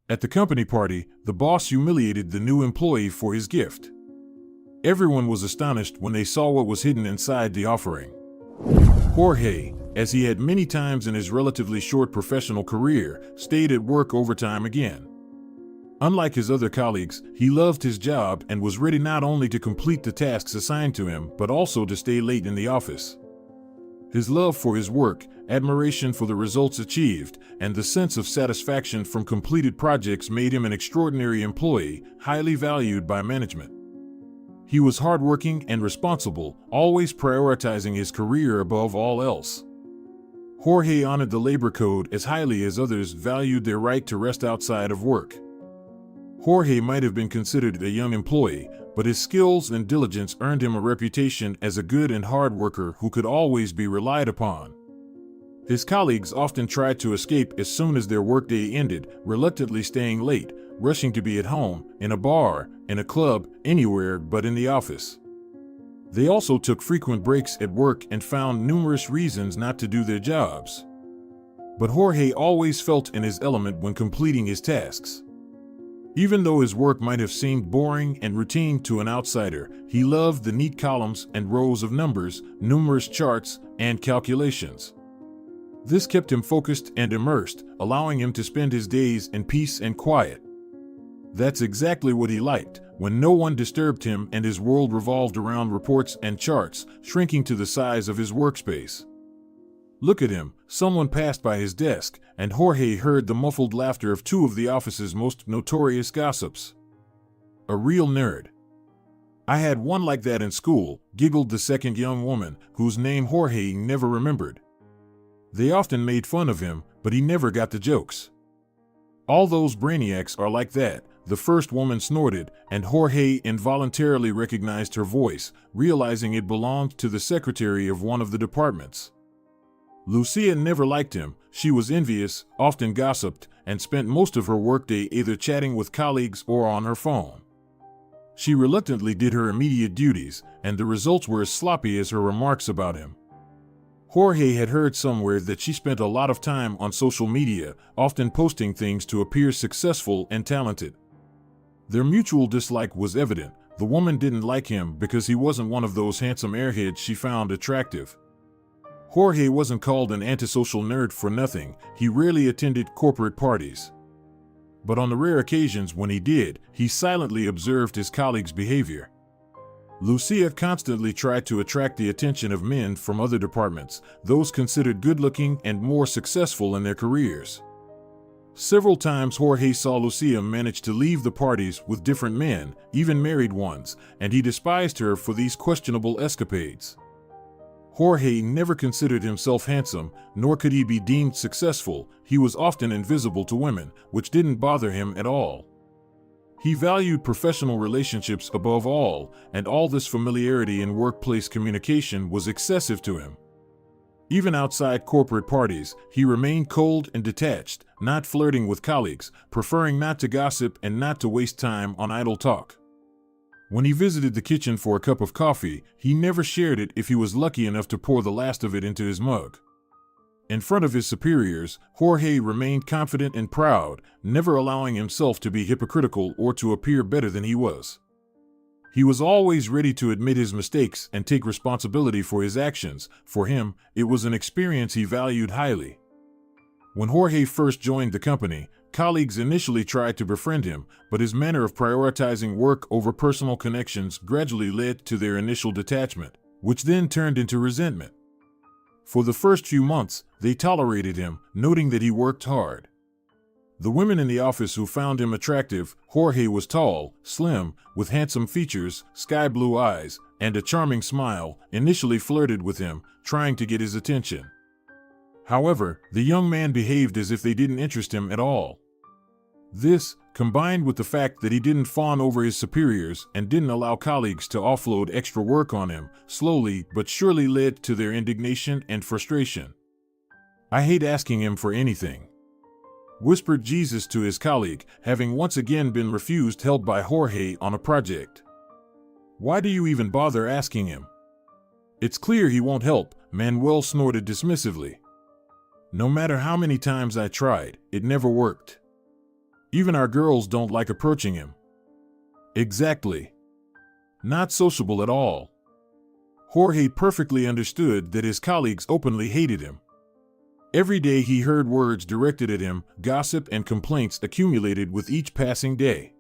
At the company party, the boss humiliated the new employee for his gift. Everyone was astonished when they saw what was hidden inside the offering. Jorge, as he had many times in his relatively short professional career, stayed at work overtime again. Unlike his other colleagues, he loved his job and was ready not only to complete the tasks assigned to him, but also to stay late in the office. His love for his work, admiration for the results achieved, and the sense of satisfaction from completed projects made him an extraordinary employee, highly valued by management. He was hardworking and responsible, always prioritizing his career above all else. Jorge honored the labor code as highly as others valued their right to rest outside of work. Jorge might have been considered a young employee, but his skills and diligence earned him a reputation as a good and hard worker who could always be relied upon. His colleagues often tried to escape as soon as their workday ended, reluctantly staying late, rushing to be at home, in a bar, in a club, anywhere but in the office. They also took frequent breaks at work and found numerous reasons not to do their jobs. But Jorge always felt in his element when completing his tasks. Even though his work might have seemed boring and routine to an outsider, he loved the neat columns and rows of numbers, numerous charts, and calculations. This kept him focused and immersed, allowing him to spend his days in peace and quiet. That's exactly what he liked, when no one disturbed him and his world revolved around reports and charts, shrinking to the size of his workspace. Look at him, someone passed by his desk, and Jorge heard the muffled laughter of two of the office's most notorious gossips. A real nerd. I had one like that in school, giggled the second young woman, whose name Jorge never remembered. They often made fun of him, but he never got the jokes. All those brainiacs are like that, the first woman snorted, and Jorge involuntarily recognized her voice, realizing it belonged to the secretary of one of the departments. Lucia never liked him. She was envious, often gossiped, and spent most of her workday either chatting with colleagues or on her phone. She reluctantly did her immediate duties, and the results were as sloppy as her remarks about him. Jorge had heard somewhere that she spent a lot of time on social media, often posting things to appear successful and talented. Their mutual dislike was evident. The woman didn't like him because he wasn't one of those handsome airheads she found attractive. Jorge wasn't called an antisocial nerd for nothing. He rarely attended corporate parties. But on the rare occasions when he did, he silently observed his colleagues' behavior. Lucia constantly tried to attract the attention of men from other departments, those considered good-looking and more successful in their careers. Several times Jorge saw Lucia manage to leave the parties with different men, even married ones, and he despised her for these questionable escapades. Jorge never considered himself handsome, nor could he be deemed successful. He was often invisible to women, which didn't bother him at all. He valued professional relationships above all, and all this familiarity in workplace communication was excessive to him. Even outside corporate parties, he remained cold and detached, not flirting with colleagues, preferring not to gossip and not to waste time on idle talk. When he visited the kitchen for a cup of coffee, he never shared it if he was lucky enough to pour the last of it into his mug. In front of his superiors, Jorge remained confident and proud, never allowing himself to be hypocritical or to appear better than he was. He was always ready to admit his mistakes and take responsibility for his actions. For him, it was an experience he valued highly. When Jorge first joined the company, colleagues initially tried to befriend him, but his manner of prioritizing work over personal connections gradually led to their initial detachment, which then turned into resentment. For the first few months, they tolerated him, noting that he worked hard. The women in the office who found him attractive, Jorge was tall, slim, with handsome features, sky blue eyes, and a charming smile, initially flirted with him, trying to get his attention. However, the young man behaved as if they didn't interest him at all. This, combined with the fact that he didn't fawn over his superiors and didn't allow colleagues to offload extra work on him, slowly but surely led to their indignation and frustration. "I hate asking him for anything," whispered Jesus to his colleague, having once again been refused help by Jorge on a project. "Why do you even bother asking him? It's clear he won't help," Manuel snorted dismissively. "No matter how many times I tried, it never worked." Even our girls don't like approaching him. Exactly. Not sociable at all. Jorge perfectly understood that his colleagues openly hated him. Every day he heard words directed at him, gossip and complaints accumulated with each passing day.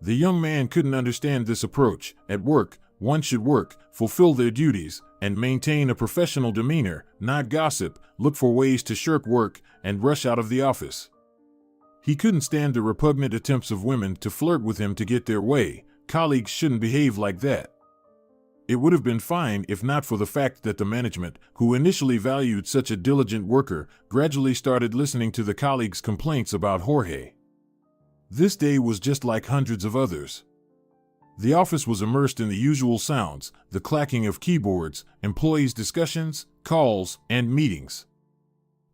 The young man couldn't understand this approach. At work, one should work, fulfill their duties, and maintain a professional demeanor, not gossip, look for ways to shirk work, and rush out of the office. He couldn't stand the repugnant attempts of women to flirt with him to get their way. Colleagues shouldn't behave like that. It would have been fine if not for the fact that the management, who initially valued such a diligent worker, gradually started listening to the colleagues' complaints about Jorge. This day was just like hundreds of others. The office was immersed in the usual sounds, the clacking of keyboards, employees' discussions, calls, and meetings.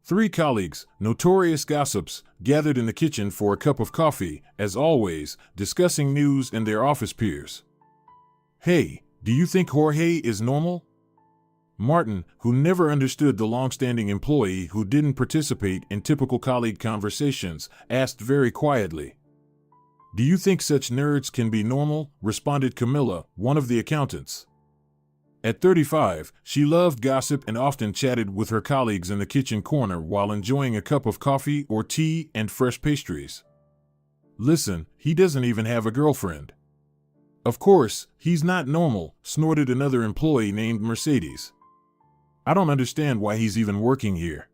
3 colleagues, notorious gossips, gathered in the kitchen for a cup of coffee, as always, discussing news and their office peers. "Hey, do you think Jorge is normal?" Martin, who never understood the long-standing employee who didn't participate in typical colleague conversations, asked very quietly. "Do you think such nerds can be normal?" responded Camilla, one of the accountants. At 35, she loved gossip and often chatted with her colleagues in the kitchen corner while enjoying a cup of coffee or tea and fresh pastries. "Listen, he doesn't even have a girlfriend." "Of course, he's not normal," snorted another employee named Mercedes. "I don't understand why he's even working here."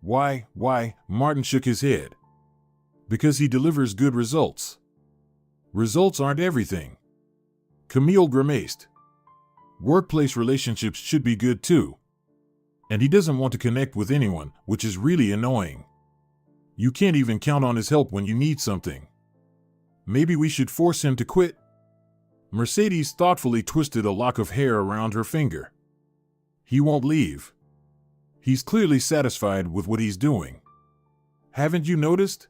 Why, Martin shook his head. "Because he delivers good results." "Results aren't everything." Camille grimaced. "Workplace relationships should be good too. And he doesn't want to connect with anyone, which is really annoying. You can't even count on his help when you need something. Maybe we should force him to quit?" Mercedes thoughtfully twisted a lock of hair around her finger. "He won't leave. He's clearly satisfied with what he's doing. Haven't you noticed?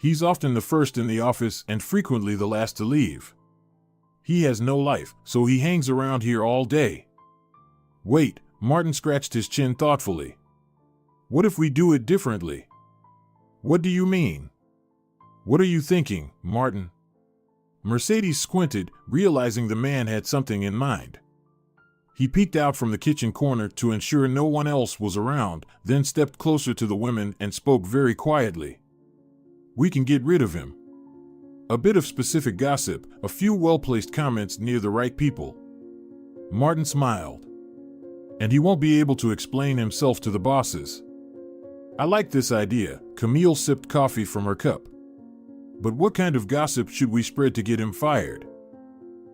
He's often the first in the office and frequently the last to leave. He has no life, so he hangs around here all day." "Wait," Martin scratched his chin thoughtfully. "What if we do it differently?" "What do you mean?" "What are you thinking, Martin?" Mercedes squinted, realizing the man had something in mind. He peeked out from the kitchen corner to ensure no one else was around, then stepped closer to the women and spoke very quietly. "We can get rid of him. A bit of specific gossip, a few well-placed comments near the right people." Martin smiled. "And he won't be able to explain himself to the bosses." "I like this idea." Camille sipped coffee from her cup. "But what kind of gossip should we spread to get him fired?"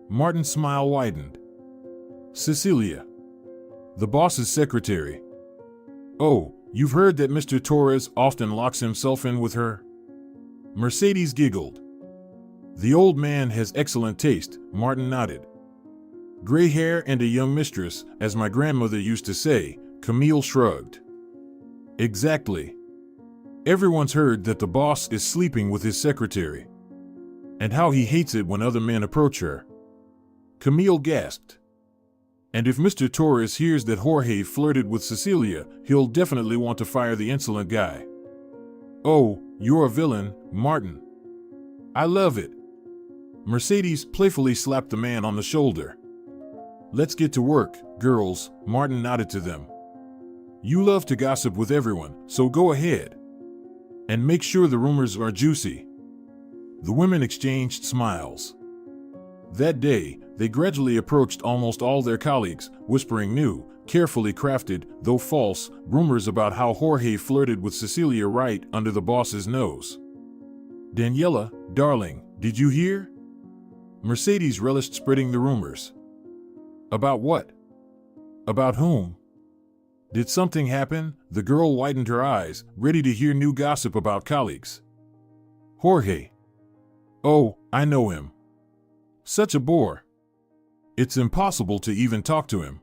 Martin's smile widened. "Cecilia, the boss's secretary." "Oh, you've heard that Mr. Torres often locks himself in with her?" Mercedes giggled. "The old man has excellent taste," Martin nodded. "Gray hair and a young mistress, as my grandmother used to say," Camille shrugged. "Exactly. Everyone's heard that the boss is sleeping with his secretary. And how he hates it when other men approach her." Camille gasped. "And if Mr. Torres hears that Jorge flirted with Cecilia, he'll definitely want to fire the insolent guy." "Oh, you're a villain, Martin." "I love it." Mercedes playfully slapped the man on the shoulder. "Let's get to work, girls," Martin nodded to them. "You love to gossip with everyone, so go ahead. And make sure the rumors are juicy." The women exchanged smiles. That day, they gradually approached almost all their colleagues, whispering new, carefully crafted, though false, rumors about how Jorge flirted with Cecilia right under the boss's nose. "Daniela, darling, did you hear?" Mercedes relished spreading the rumors. "About what?" "About whom?" "Did something happen?" The girl widened her eyes, ready to hear new gossip about colleagues. "Jorge. Oh, I know him. Such a bore. It's impossible to even talk to him.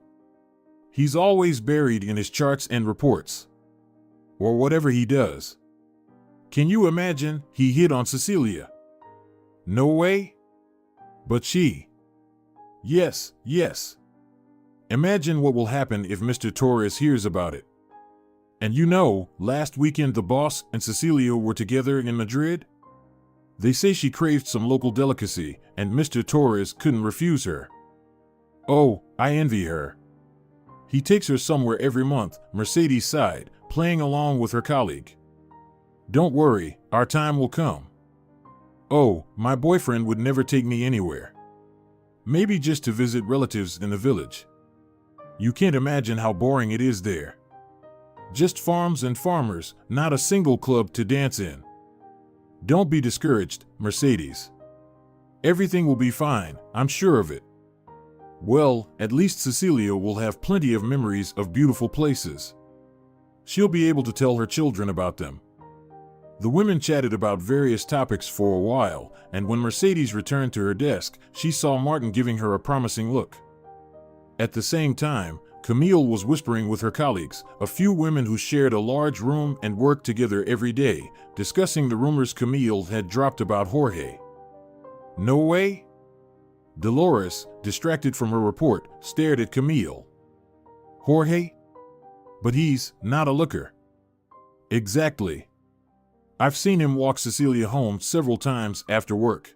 He's always buried in his charts and reports. Or whatever he does. Can you imagine, he hit on Cecilia? No way? But she. Yes. Imagine what will happen if Mr. Torres hears about it. And you know, last weekend the boss and Cecilia were together in Madrid? They say she craved some local delicacy, and Mr. Torres couldn't refuse her. Oh, I envy her. He takes her somewhere every month, Mercedes sighed, playing along with her colleague. Don't worry, our time will come. Oh, my boyfriend would never take me anywhere. Maybe just to visit relatives in the village. You can't imagine how boring it is there. Just farms and farmers, not a single club to dance in. Don't be discouraged, Mercedes. Everything will be fine, I'm sure of it. Well, at least Cecilia will have plenty of memories of beautiful places. She'll be able to tell her children about them. The women chatted about various topics for a while, and when Mercedes returned to her desk, she saw Martin giving her a promising look. At the same time, Camille was whispering with her colleagues, a few women who shared a large room and worked together every day, discussing the rumors Camille had dropped about Jorge. No way? Dolores, distracted from her report, stared at Camille. Jorge? But he's not a looker. Exactly. I've seen him walk Cecilia home several times after work.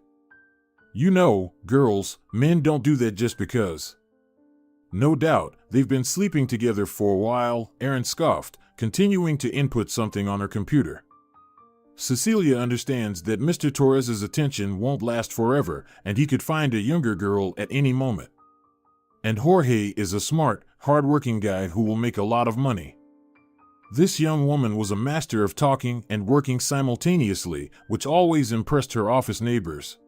You know, girls, men don't do that just because. No doubt, they've been sleeping together for a while, Erin scoffed, continuing to input something on her computer. Cecilia understands that Mr. Torres's attention won't last forever, and he could find a younger girl at any moment. And Jorge is a smart, hard-working guy who will make a lot of money. This young woman was a master of talking and working simultaneously, which always impressed her office neighbors.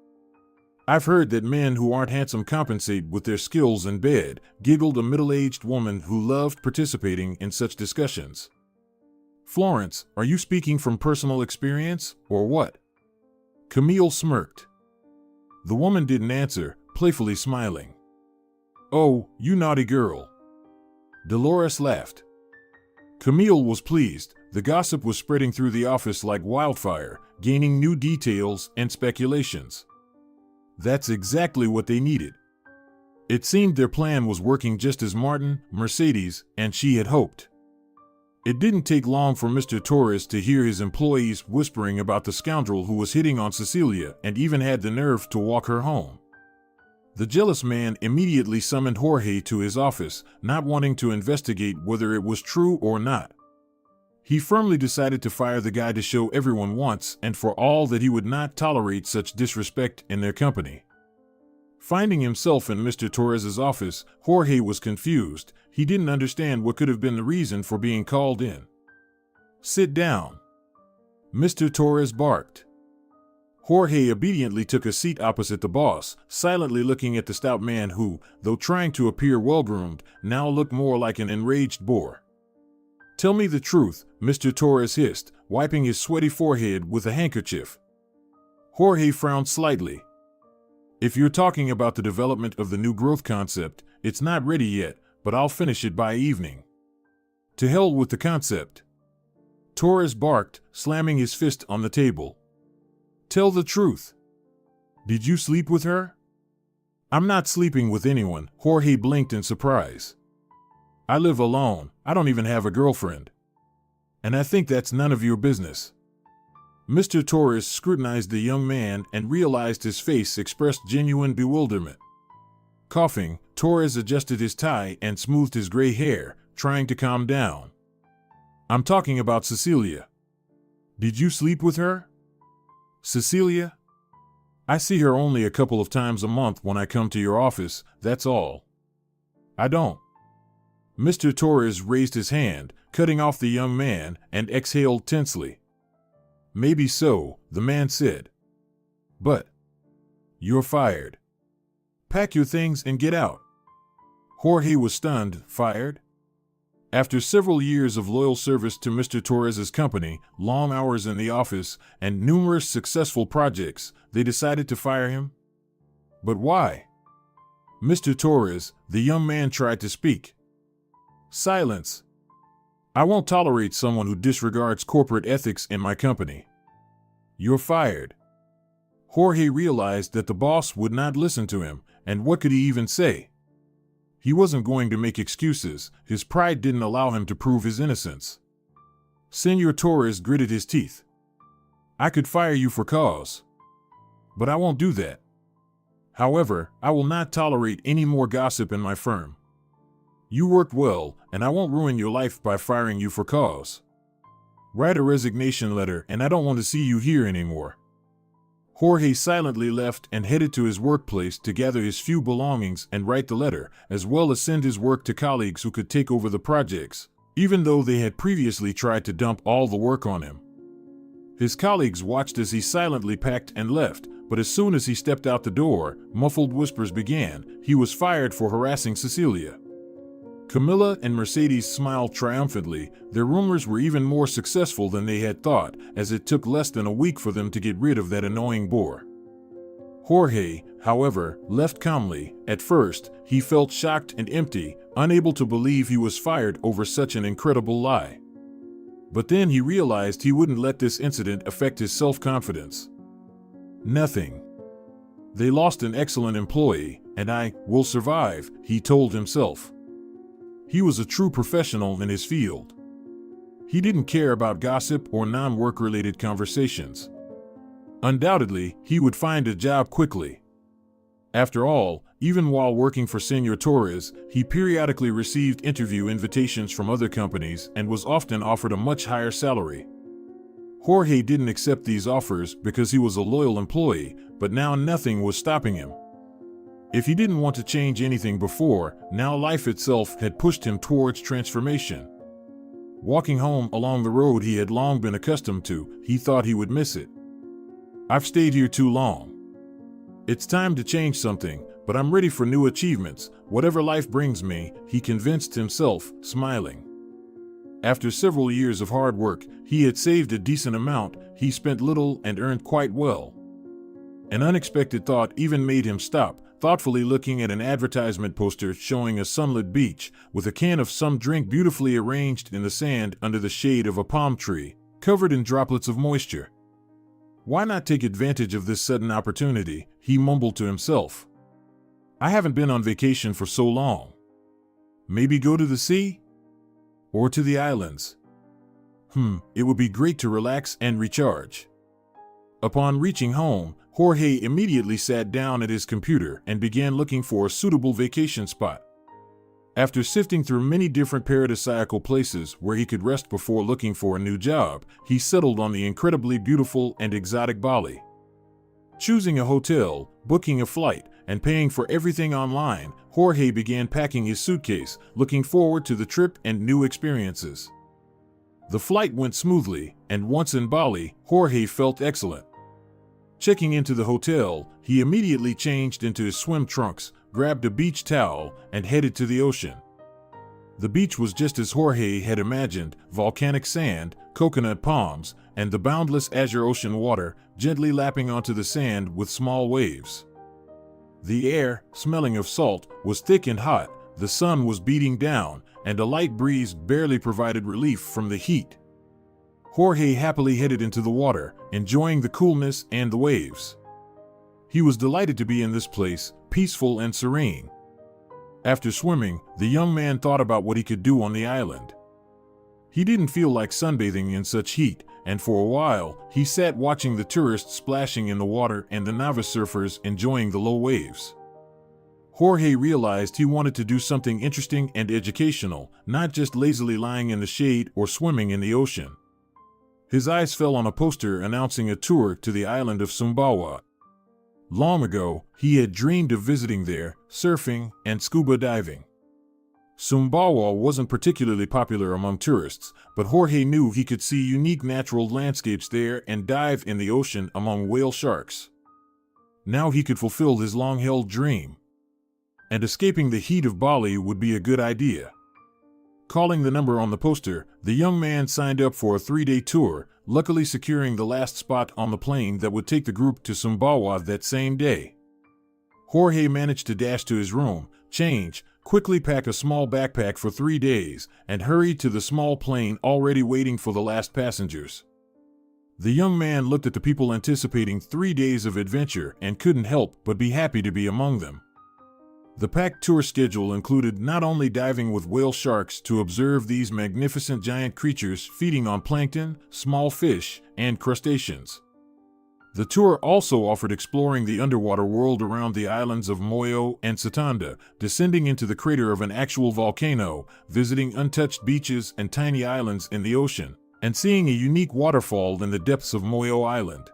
I've heard that men who aren't handsome compensate with their skills in bed, giggled a middle-aged woman who loved participating in such discussions. Florence, are you speaking from personal experience, or what? Camille smirked. The woman didn't answer, playfully smiling. Oh, you naughty girl. Dolores laughed. Camille was pleased. The gossip was spreading through the office like wildfire, gaining new details and speculations. That's exactly what they needed. It seemed their plan was working just as Martin, Mercedes, and she had hoped. It didn't take long for Mr. Torres to hear his employees whispering about the scoundrel who was hitting on Cecilia and even had the nerve to walk her home. The jealous man immediately summoned Jorge to his office, not wanting to investigate whether it was true or not. He firmly decided to fire the guy to show everyone once and for all that he would not tolerate such disrespect in their company. Finding himself in Mr. Torres's office, Jorge was confused. He didn't understand what could have been the reason for being called in. Sit down. Mr. Torres barked. Jorge obediently took a seat opposite the boss, silently looking at the stout man who, though trying to appear well-groomed, now looked more like an enraged boar. Tell me the truth, Mr. Torres hissed, wiping his sweaty forehead with a handkerchief. Jorge frowned slightly. If you're talking about the development of the new growth concept, it's not ready yet, but I'll finish it by evening. To hell with the concept. Torres barked, slamming his fist on the table. Tell the truth. Did you sleep with her? I'm not sleeping with anyone, Jorge blinked in surprise. I live alone, I don't even have a girlfriend. And I think that's none of your business. Mr. Torres scrutinized the young man and realized his face expressed genuine bewilderment. Coughing, Torres adjusted his tie and smoothed his gray hair, trying to calm down. I'm talking about Cecilia. Did you sleep with her? Cecilia? I see her only a couple of times a month when I come to your office, that's all. I don't. Mr. Torres raised his hand, cutting off the young man, and exhaled tensely. Maybe so, the man said. But you're fired. Pack your things and get out. Jorge was stunned. Fired? After several years of loyal service to Mr. Torres's company, long hours in the office, and numerous successful projects, they decided to fire him? But why? Mr. Torres, the young man tried to speak. Silence. I won't tolerate someone who disregards corporate ethics in my company. You're fired. Jorge realized that the boss would not listen to him, and what could he even say? He wasn't going to make excuses. His pride didn't allow him to prove his innocence. Senor Torres gritted his teeth. I could fire you for cause. But I won't do that. However, I will not tolerate any more gossip in my firm. You worked well, and I won't ruin your life by firing you for cause. Write a resignation letter, and I don't want to see you here anymore. Jorge silently left and headed to his workplace to gather his few belongings and write the letter, as well as send his work to colleagues who could take over the projects, even though they had previously tried to dump all the work on him. His colleagues watched as he silently packed and left, but as soon as he stepped out the door, muffled whispers began. He was fired for harassing Cecilia. Camilla and Mercedes smiled triumphantly. Their rumors were even more successful than they had thought, as it took less than a week for them to get rid of that annoying bore. Jorge, however, left calmly. At first, he felt shocked and empty, unable to believe he was fired over such an incredible lie. But then he realized he wouldn't let this incident affect his self-confidence. Nothing. They lost an excellent employee, and I will survive, he told himself. He was a true professional in his field. He didn't care about gossip or non-work-related conversations. Undoubtedly, he would find a job quickly. After all, even while working for Senor Torres, he periodically received interview invitations from other companies and was often offered a much higher salary. Jorge didn't accept these offers because he was a loyal employee, but now nothing was stopping him. If he didn't want to change anything before, now life itself had pushed him towards transformation. Walking home along the road he had long been accustomed to, he thought he would miss it. I've stayed here too long. It's time to change something, but I'm ready for new achievements, whatever life brings me, he convinced himself, smiling. After several years of hard work, he had saved a decent amount. He spent little and earned quite well. An unexpected thought even made him stop, thoughtfully looking at an advertisement poster showing a sunlit beach with a can of some drink beautifully arranged in the sand under the shade of a palm tree, covered in droplets of moisture. Why not take advantage of this sudden opportunity, he mumbled to himself. I haven't been on vacation for so long. Maybe go to the sea? Or to the islands? It would be great to relax and recharge. Upon reaching home, Jorge immediately sat down at his computer and began looking for a suitable vacation spot. After sifting through many different paradisiacal places where he could rest before looking for a new job, he settled on the incredibly beautiful and exotic Bali. Choosing a hotel, booking a flight, and paying for everything online, Jorge began packing his suitcase, looking forward to the trip and new experiences. The flight went smoothly, and once in Bali, Jorge felt excellent. Checking into the hotel, he immediately changed into his swim trunks, grabbed a beach towel, and headed to the ocean. The beach was just as Jorge had imagined: volcanic sand, coconut palms, and the boundless azure ocean water gently lapping onto the sand with small waves. The air, smelling of salt, was thick and hot, the sun was beating down, and a light breeze barely provided relief from the heat. Jorge happily headed into the water, enjoying the coolness and the waves. He was delighted to be in this place, peaceful and serene. After swimming, the young man thought about what he could do on the island. He didn't feel like sunbathing in such heat, and for a while, he sat watching the tourists splashing in the water and the novice surfers enjoying the low waves. Jorge realized he wanted to do something interesting and educational, not just lazily lying in the shade or swimming in the ocean. His eyes fell on a poster announcing a tour to the island of Sumbawa. Long ago, he had dreamed of visiting there, surfing, and scuba diving. Sumbawa wasn't particularly popular among tourists, but Jorge knew he could see unique natural landscapes there and dive in the ocean among whale sharks. Now he could fulfill his long-held dream. And escaping the heat of Bali would be a good idea. Calling the number on the poster, the young man signed up for a 3-day tour, luckily securing the last spot on the plane that would take the group to Sumbawa that same day. Jorge managed to dash to his room, change, quickly pack a small backpack for 3 days, and hurry to the small plane already waiting for the last passengers. The young man looked at the people anticipating 3 days of adventure and couldn't help but be happy to be among them. The packed tour schedule included not only diving with whale sharks to observe these magnificent giant creatures feeding on plankton, small fish, and crustaceans. The tour also offered exploring the underwater world around the islands of Moyo and Satanda, descending into the crater of an actual volcano, visiting untouched beaches and tiny islands in the ocean, and seeing a unique waterfall in the depths of Moyo Island.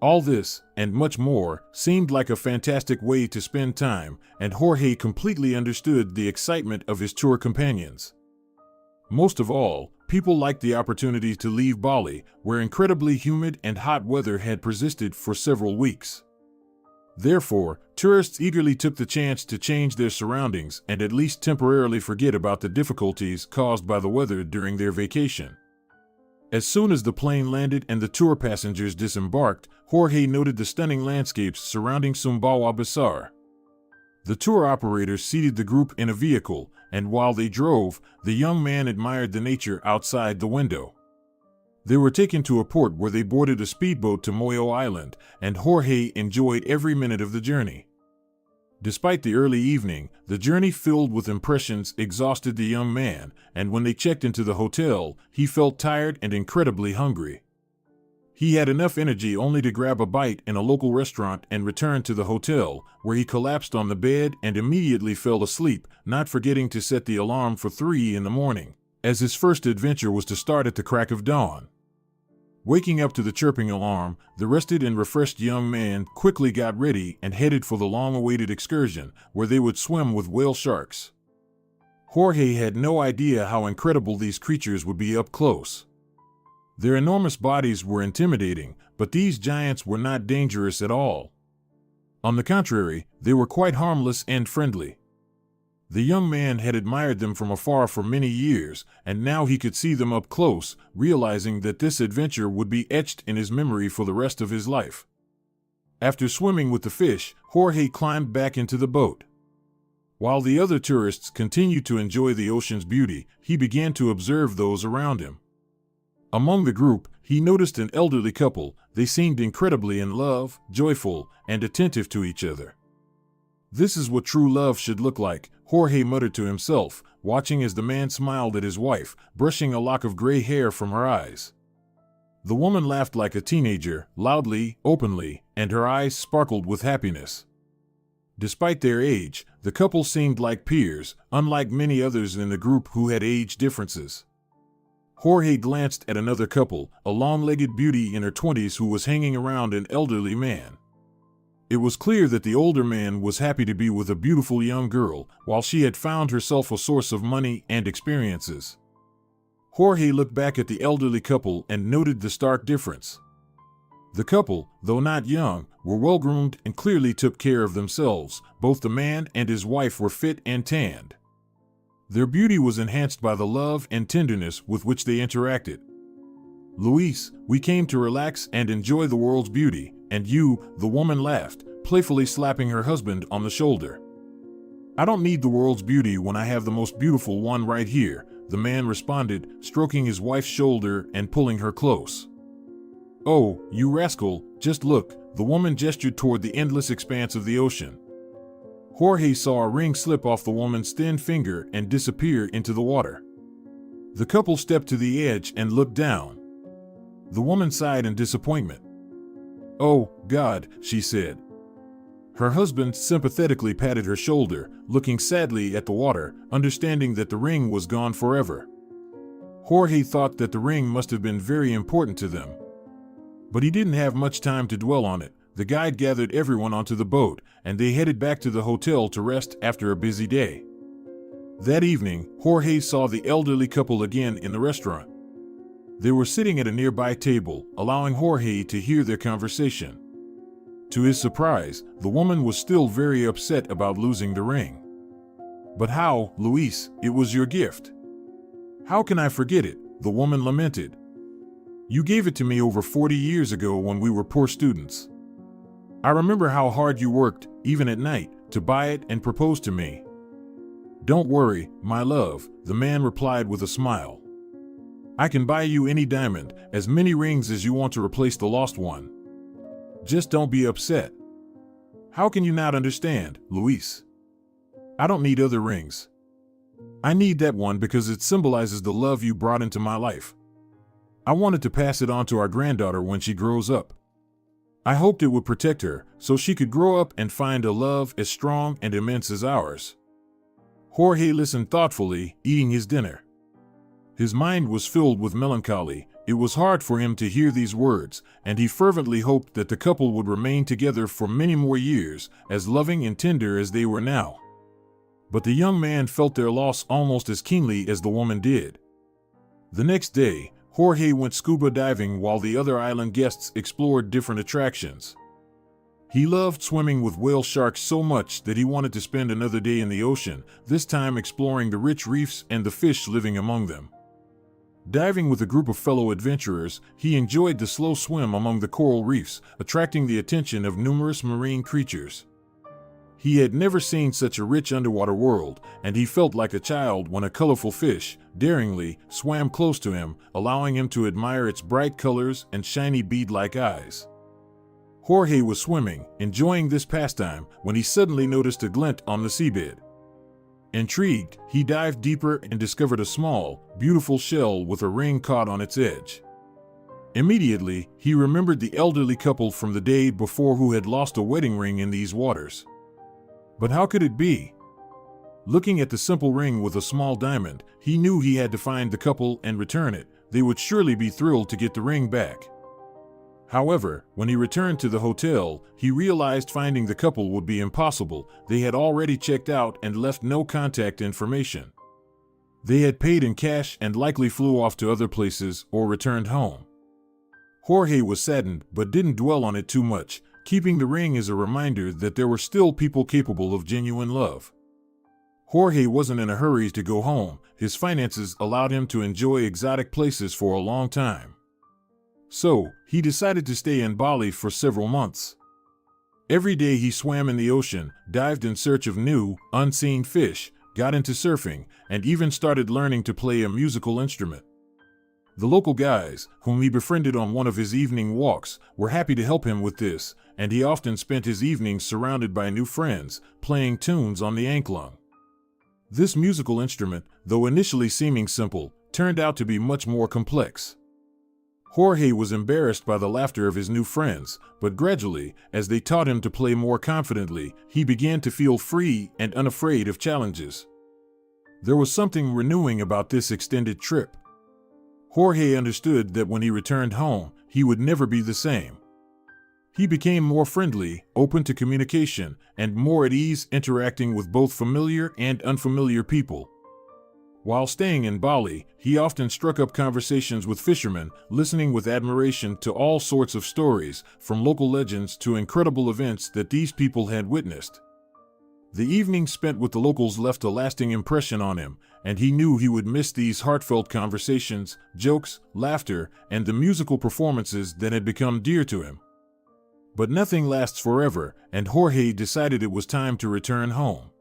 All this, and much more, seemed like a fantastic way to spend time, and Jorge completely understood the excitement of his tour companions. Most of all, people liked the opportunity to leave Bali, where incredibly humid and hot weather had persisted for several weeks. Therefore, tourists eagerly took the chance to change their surroundings and at least temporarily forget about the difficulties caused by the weather during their vacation. As soon as the plane landed and the tour passengers disembarked, Jorge noted the stunning landscapes surrounding Sumbawa Besar. The tour operator seated the group in a vehicle, and while they drove, the young man admired the nature outside the window. They were taken to a port where they boarded a speedboat to Moyo Island, and Jorge enjoyed every minute of the journey. Despite the early evening, the journey filled with impressions exhausted the young man, and when they checked into the hotel, he felt tired and incredibly hungry. He had enough energy only to grab a bite in a local restaurant and return to the hotel, where he collapsed on the bed and immediately fell asleep, not forgetting to set the alarm for 3 a.m, as his first adventure was to start at the crack of dawn. Waking up to the chirping alarm, the rested and refreshed young man quickly got ready and headed for the long-awaited excursion, where they would swim with whale sharks. Jorge had no idea how incredible these creatures would be up close. Their enormous bodies were intimidating, but these giants were not dangerous at all. On the contrary, they were quite harmless and friendly. The young man had admired them from afar for many years, and now he could see them up close, realizing that this adventure would be etched in his memory for the rest of his life. After swimming with the fish, Jorge climbed back into the boat. While the other tourists continued to enjoy the ocean's beauty, he began to observe those around him. Among the group, he noticed an elderly couple. They seemed incredibly in love, joyful, and attentive to each other. "This is what true love should look like," Jorge muttered to himself, watching as the man smiled at his wife, brushing a lock of gray hair from her eyes. The woman laughed like a teenager, loudly, openly, and her eyes sparkled with happiness. Despite their age, the couple seemed like peers, unlike many others in the group who had age differences. Jorge glanced at another couple, a long-legged beauty in her 20s who was hanging around an elderly man. It was clear that the older man was happy to be with a beautiful young girl, while she had found herself a source of money and experiences. Jorge looked back at the elderly couple and noted the stark difference. The couple, though not young, were well-groomed and clearly took care of themselves. Both the man and his wife were fit and tanned. Their beauty was enhanced by the love and tenderness with which they interacted. "Luis, we came to relax and enjoy the world's beauty, and you," the woman laughed, playfully slapping her husband on the shoulder. "I don't need the world's beauty when I have the most beautiful one right here," the man responded, stroking his wife's shoulder and pulling her close. "Oh, you rascal, just look," the woman gestured toward the endless expanse of the ocean. Jorge saw a ring slip off the woman's thin finger and disappear into the water. The couple stepped to the edge and looked down. The woman sighed in disappointment. "Oh, God," she said. Her husband sympathetically patted her shoulder, looking sadly at the water, understanding that the ring was gone forever. Jorge thought that the ring must have been very important to them. But he didn't have much time to dwell on it. The guide gathered everyone onto the boat, and they headed back to the hotel to rest after a busy day. That evening, Jorge saw the elderly couple again in the restaurant. They were sitting at a nearby table, allowing Jorge to hear their conversation. To his surprise, the woman was still very upset about losing the ring. "But how, Luis? It was your gift. How can I forget it?" the woman lamented. "You gave it to me over 40 years ago when we were poor students. I remember how hard you worked, even at night, to buy it and propose to me." "Don't worry, my love," the man replied with a smile. "I can buy you any diamond, as many rings as you want to replace the lost one. Just don't be upset." "How can you not understand, Luis? I don't need other rings. I need that one because it symbolizes the love you brought into my life. I wanted to pass it on to our granddaughter when she grows up. I hoped it would protect her so she could grow up and find a love as strong and immense as ours. Jorge listened thoughtfully, eating his dinner. His mind was filled with melancholy. It was hard for him to hear these words, and he fervently hoped that the couple would remain together for many more years, as loving and tender as they were now. But the young man felt their loss almost as keenly as the woman did. The next day, Jorge went scuba diving while the other island guests explored different attractions. He loved swimming with whale sharks so much that he wanted to spend another day in the ocean, this time exploring the rich reefs and the fish living among them. Diving with a group of fellow adventurers, he enjoyed the slow swim among the coral reefs, attracting the attention of numerous marine creatures. He had never seen such a rich underwater world, and he felt like a child when a colorful fish, daringly, swam close to him, allowing him to admire its bright colors and shiny bead-like eyes. Jorge was swimming, enjoying this pastime, when he suddenly noticed a glint on the seabed. Intrigued, he dived deeper and discovered a small, beautiful shell with a ring caught on its edge. Immediately, he remembered the elderly couple from the day before who had lost a wedding ring in these waters. But how could it be? Looking at the simple ring with a small diamond, he knew he had to find the couple and return it. They would surely be thrilled to get the ring back. However, when he returned to the hotel, he realized finding the couple would be impossible. They had already checked out and left no contact information. They had paid in cash and likely flew off to other places or returned home. Jorge was saddened but didn't dwell on it too much, keeping the ring as a reminder that there were still people capable of genuine love. Jorge wasn't in a hurry to go home. His finances allowed him to enjoy exotic places for a long time. So, he decided to stay in Bali for several months. Every day he swam in the ocean, dived in search of new, unseen fish, got into surfing, and even started learning to play a musical instrument. The local guys, whom he befriended on one of his evening walks, were happy to help him with this, and he often spent his evenings surrounded by new friends, playing tunes on the angklung. This musical instrument, though initially seeming simple, turned out to be much more complex. Jorge was embarrassed by the laughter of his new friends, but gradually, as they taught him to play more confidently, he began to feel free and unafraid of challenges. There was something renewing about this extended trip. Jorge understood that when he returned home, he would never be the same. He became more friendly, open to communication, and more at ease interacting with both familiar and unfamiliar people. While staying in Bali, he often struck up conversations with fishermen, listening with admiration to all sorts of stories, from local legends to incredible events that these people had witnessed. The evenings spent with the locals left a lasting impression on him, and he knew he would miss these heartfelt conversations, jokes, laughter, and the musical performances that had become dear to him. But nothing lasts forever, and Jorge decided it was time to return home.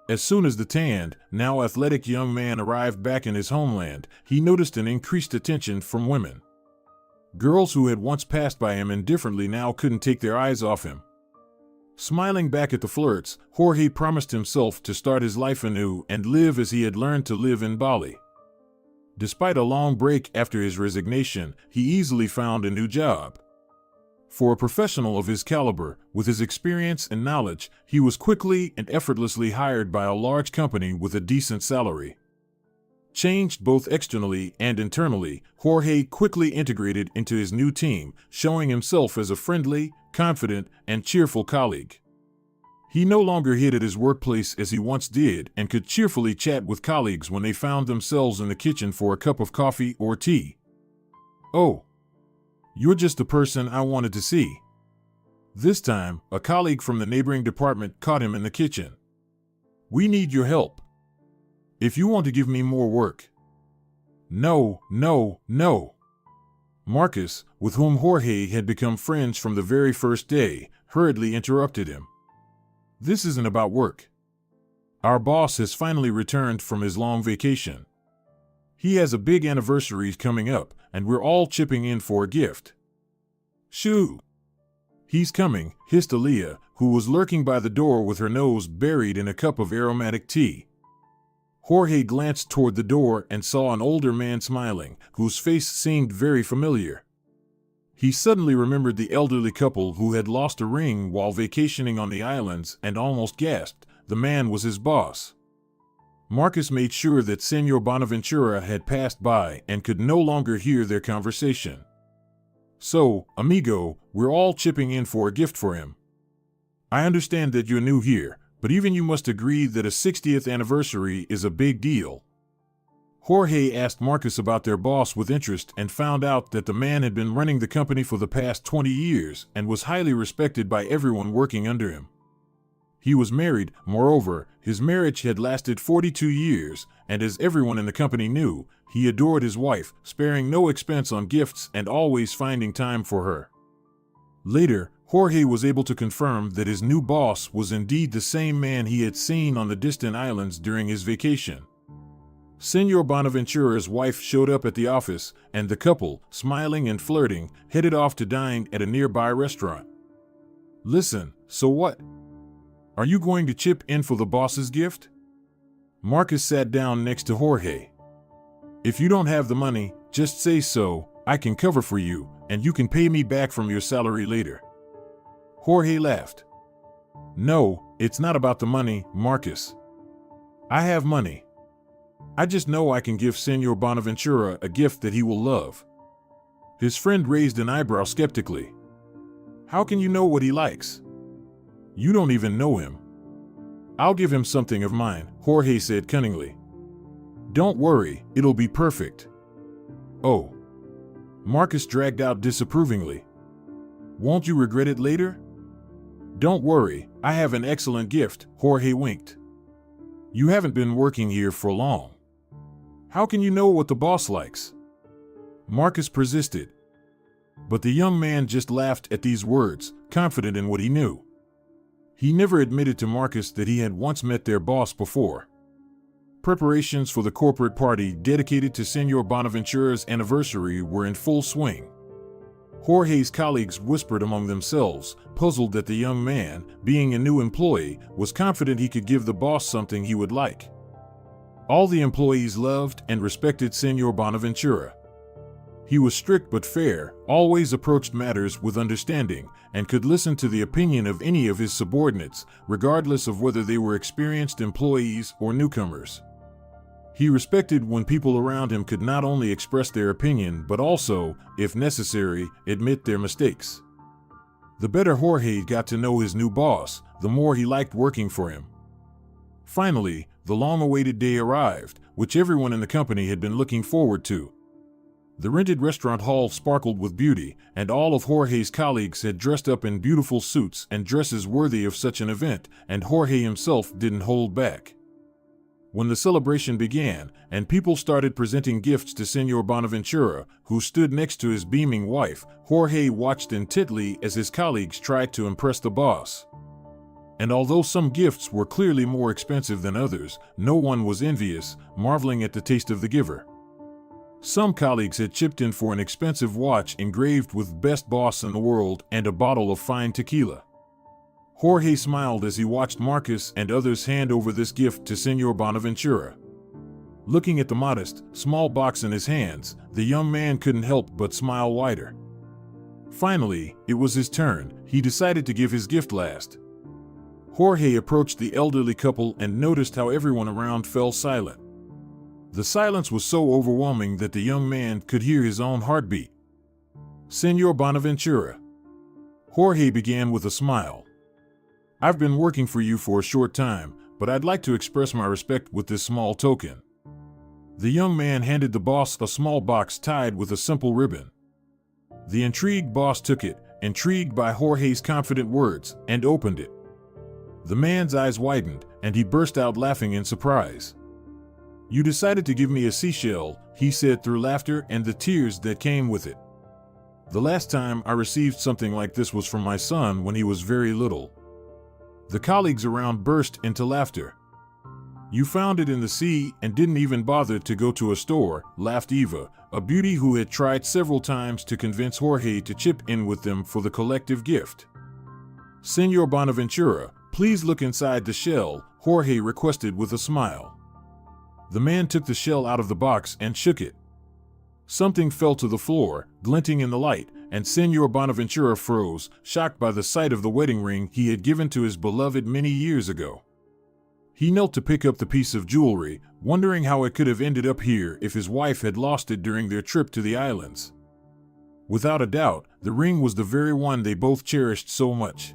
As soon as the tanned, now athletic young man arrived back in his homeland, he noticed an increased attention from women. Girls who had once passed by him indifferently now couldn't take their eyes off him. Smiling back at the flirts, Jorge promised himself to start his life anew and live as he had learned to live in Bali. Despite a long break after his resignation, he easily found a new job. For a professional of his caliber, with his experience and knowledge, he was quickly and effortlessly hired by a large company with a decent salary. Changed both externally and internally, Jorge quickly integrated into his new team, showing himself as a friendly, confident, and cheerful colleague. He no longer hid at his workplace as he once did and could cheerfully chat with colleagues when they found themselves in the kitchen for a cup of coffee or tea. "Oh, you're just the person I wanted to see." This time, a colleague from the neighboring department caught him in the kitchen. "We need your help. If you want to give me more work." No. Marcus, with whom Jorge had become friends from the very first day, hurriedly interrupted him. "This isn't about work. Our boss has finally returned from his long vacation. He has a big anniversary coming up, and we're all chipping in for a gift." "Shoo! He's coming," hissed Aaliyah, who was lurking by the door with her nose buried in a cup of aromatic tea. Jorge glanced toward the door and saw an older man smiling, whose face seemed very familiar. He suddenly remembered the elderly couple who had lost a ring while vacationing on the islands and almost gasped. The man was his boss. Marcus made sure that Senor Bonaventura had passed by and could no longer hear their conversation. "So, amigo, we're all chipping in for a gift for him. I understand that you're new here, but even you must agree that a 60th anniversary is a big deal." Jorge asked Marcus about their boss with interest and found out that the man had been running the company for the past 20 years and was highly respected by everyone working under him. He was married. Moreover, his marriage had lasted 42 years, and as everyone in the company knew, he adored his wife, sparing no expense on gifts and always finding time for her. Later, Jorge was able to confirm that his new boss was indeed the same man he had seen on the distant islands during his vacation. Senor Bonaventura's wife showed up at the office, and the couple, smiling and flirting, headed off to dine at a nearby restaurant. "Listen, so what? Are you going to chip in for the boss's gift?" Marcus sat down next to Jorge. "If you don't have the money, just say so. I can cover for you, and you can pay me back from your salary later." Jorge laughed. "No, it's not about the money, Marcus. I have money. I just know I can give Senor Bonaventura a gift that he will love." His friend raised an eyebrow skeptically. "How can you know what he likes? You don't even know him." "I'll give him something of mine," Jorge said cunningly. "Don't worry, it'll be perfect." "Oh." Marcus dragged out disapprovingly. "Won't you regret it later?" "Don't worry, I have an excellent gift," Jorge winked. "You haven't been working here for long. How can you know what the boss likes?" Marcus persisted. But the young man just laughed at these words, confident in what he knew. He never admitted to Marcus that he had once met their boss before. Preparations for the corporate party dedicated to Senor Bonaventura's anniversary were in full swing. Jorge's colleagues whispered among themselves, puzzled that the young man, being a new employee, was confident he could give the boss something he would like. All the employees loved and respected Senor Bonaventura. He was strict but fair, always approached matters with understanding, and could listen to the opinion of any of his subordinates, regardless of whether they were experienced employees or newcomers. He respected when people around him could not only express their opinion but also, if necessary, admit their mistakes. The better Jorge got to know his new boss, the more he liked working for him. Finally, the long-awaited day arrived, which everyone in the company had been looking forward to. The rented restaurant hall sparkled with beauty, and all of Jorge's colleagues had dressed up in beautiful suits and dresses worthy of such an event, and Jorge himself didn't hold back. When the celebration began, and people started presenting gifts to Senor Bonaventura, who stood next to his beaming wife, Jorge watched intently as his colleagues tried to impress the boss. And although some gifts were clearly more expensive than others, no one was envious, marveling at the taste of the giver. Some colleagues had chipped in for an expensive watch engraved with "Best Boss in the World" and a bottle of fine tequila. Jorge smiled as he watched Marcus and others hand over this gift to Senor Bonaventura. Looking at the modest, small box in his hands, the young man couldn't help but smile wider. Finally, it was his turn. He decided to give his gift last. Jorge approached the elderly couple and noticed how everyone around fell silent. The silence was so overwhelming that the young man could hear his own heartbeat. "Senor Bonaventura." Jorge began with a smile. "I've been working for you for a short time, but I'd like to express my respect with this small token." The young man handed the boss a small box tied with a simple ribbon. The intrigued boss took it, intrigued by Jorge's confident words, and opened it. The man's eyes widened, and he burst out laughing in surprise. "You decided to give me a seashell," he said through laughter and the tears that came with it. "The last time I received something like this was from my son when he was very little." The colleagues around burst into laughter. "You found it in the sea and didn't even bother to go to a store," laughed Eva, a beauty who had tried several times to convince Jorge to chip in with them for the collective gift. "Senor Bonaventura, please look inside the shell," Jorge requested with a smile. The man took the shell out of the box and shook it. Something fell to the floor, glinting in the light, and Senor Bonaventura froze, shocked by the sight of the wedding ring he had given to his beloved many years ago. He knelt to pick up the piece of jewelry, wondering how it could have ended up here if his wife had lost it during their trip to the islands. Without a doubt, the ring was the very one they both cherished so much.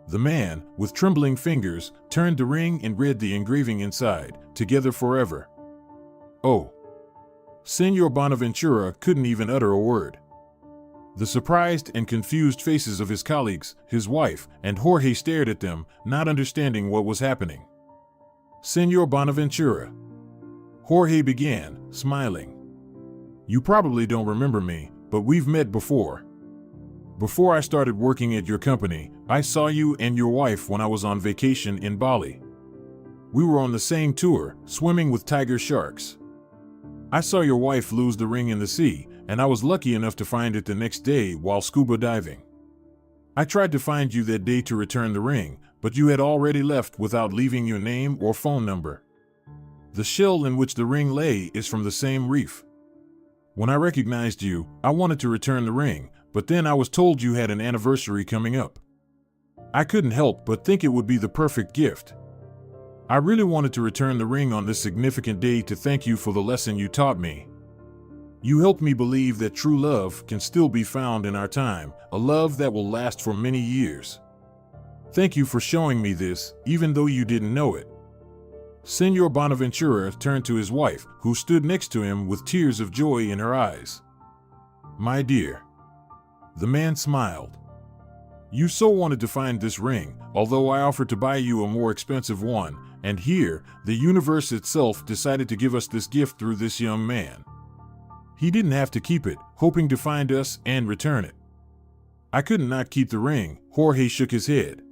The man, with trembling fingers, turned the ring and read the engraving inside, "Together forever." Oh. Senor Bonaventura couldn't even utter a word. The surprised and confused faces of his colleagues, his wife, and Jorge stared at them, not understanding what was happening. "Senor Bonaventura," Jorge began, smiling. "You probably don't remember me, but we've met before. Before I started working at your company, I saw you and your wife when I was on vacation in Bali. We were on the same tour, swimming with tiger sharks. I saw your wife lose the ring in the sea, and I was lucky enough to find it the next day while scuba diving. I tried to find you that day to return the ring, but you had already left without leaving your name or phone number. The shell in which the ring lay is from the same reef. When I recognized you, I wanted to return the ring, but then I was told you had an anniversary coming up. I couldn't help but think it would be the perfect gift. I really wanted to return the ring on this significant day to thank you for the lesson you taught me. You helped me believe that true love can still be found in our time, a love that will last for many years. Thank you for showing me this, even though you didn't know it." Senor Bonaventura turned to his wife, who stood next to him with tears of joy in her eyes. "My dear." The man smiled. "You so wanted to find this ring, although I offered to buy you a more expensive one, and here, the universe itself decided to give us this gift through this young man. He didn't have to keep it, hoping to find us and return it. I couldn't not keep the ring." Jorge shook his head.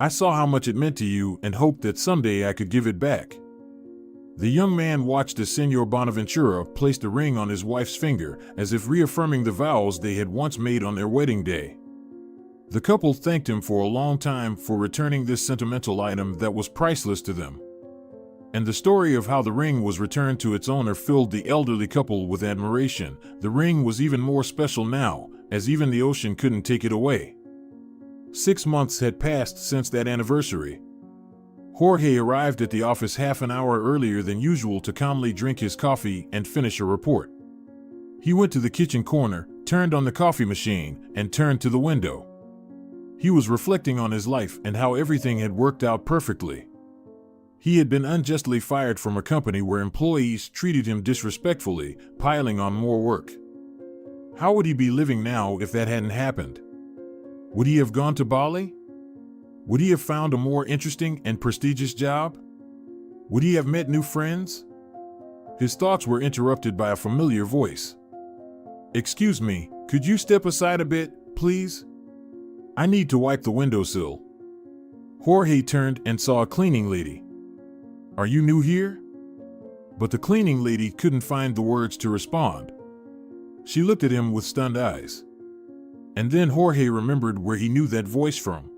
"I saw how much it meant to you and hoped that someday I could give it back." The young man watched as Senor Bonaventura placed the ring on his wife's finger, as if reaffirming the vows they had once made on their wedding day. The couple thanked him for a long time for returning this sentimental item that was priceless to them. And the story of how the ring was returned to its owner filled the elderly couple with admiration. The ring was even more special now, as even the ocean couldn't take it away. 6 months had passed since that anniversary. Jorge arrived at the office half an hour earlier than usual to calmly drink his coffee and finish a report. He went to the kitchen corner, turned on the coffee machine, and turned to the window. He was reflecting on his life and how everything had worked out perfectly. He had been unjustly fired from a company where employees treated him disrespectfully, piling on more work. How would he be living now if that hadn't happened? Would he have gone to Bali? Would he have found a more interesting and prestigious job? Would he have met new friends? His thoughts were interrupted by a familiar voice. "Excuse me, could you step aside a bit, please? I need to wipe the windowsill." Jorge turned and saw a cleaning lady. "Are you new here?" But the cleaning lady couldn't find the words to respond. She looked at him with stunned eyes. And then Jorge remembered where he knew that voice from.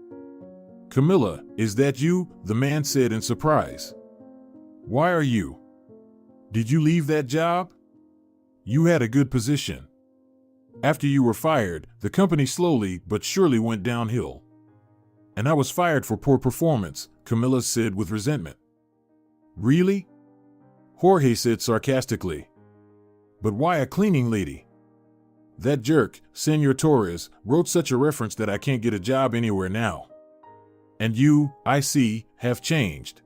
"Camilla, is that you?" the man said in surprise. "Why are you? Did you leave that job? You had a good position. After you were fired, the company slowly but surely went downhill. And I was fired for poor performance," Camilla said with resentment. "Really?" Jorge said sarcastically. "But why a cleaning lady? That jerk, Senor Torres, wrote such a reference that I can't get a job anywhere now. And you, I see, have changed.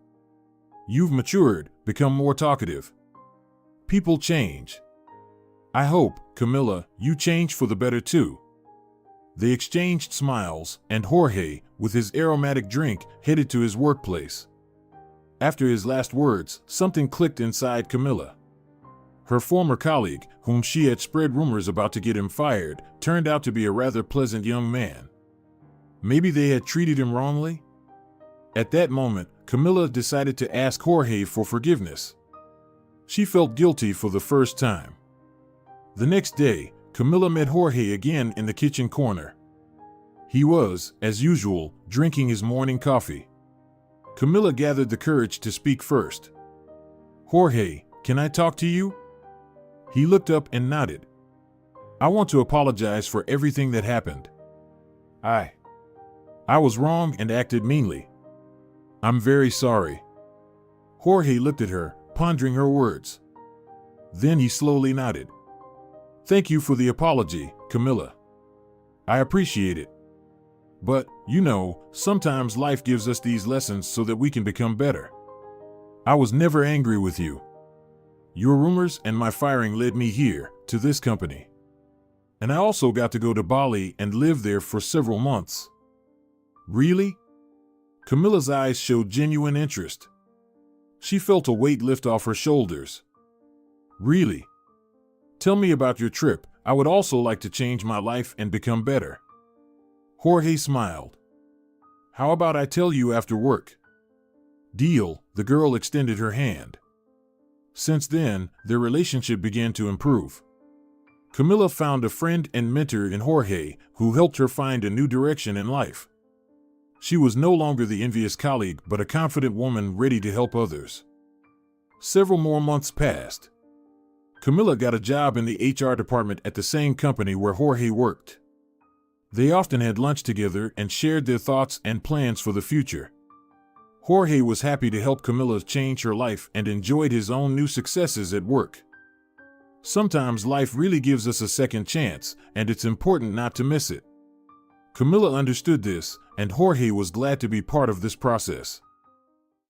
You've matured, become more talkative. People change. I hope, Camilla, you change for the better too." They exchanged smiles, and Jorge, with his aromatic drink, headed to his workplace. After his last words, something clicked inside Camilla. Her former colleague, whom she had spread rumors about to get him fired, turned out to be a rather pleasant young man. Maybe they had treated him wrongly? At that moment, Camilla decided to ask Jorge for forgiveness. She felt guilty for the first time. The next day, Camilla met Jorge again in the kitchen corner. He was, as usual, drinking his morning coffee. Camilla gathered the courage to speak first. "Jorge, can I talk to you?" He looked up and nodded. "I want to apologize for everything that happened. I was wrong and acted meanly. I'm very sorry." Jorge looked at her, pondering her words. Then he slowly nodded. "Thank you for the apology, Camilla. I appreciate it. But, sometimes life gives us these lessons so that we can become better. I was never angry with you. Your rumors and my firing led me here, to this company. And I also got to go to Bali and live there for several months." "Really?" Camilla's eyes showed genuine interest. She felt a weight lift off her shoulders. "Really? Tell me about your trip. I would also like to change my life and become better." Jorge smiled. "How about I tell you after work?" "Deal." The girl extended her hand. Since then, their relationship began to improve. Camilla found a friend and mentor in Jorge, who helped her find a new direction in life. She was no longer the envious colleague, but a confident woman ready to help others. Several more months passed. Camilla got a job in the HR department at the same company where Jorge worked. They often had lunch together and shared their thoughts and plans for the future. Jorge was happy to help Camilla change her life and enjoyed his own new successes at work. Sometimes life really gives us a second chance, and it's important not to miss it. Camilla understood this, and Jorge was glad to be part of this process.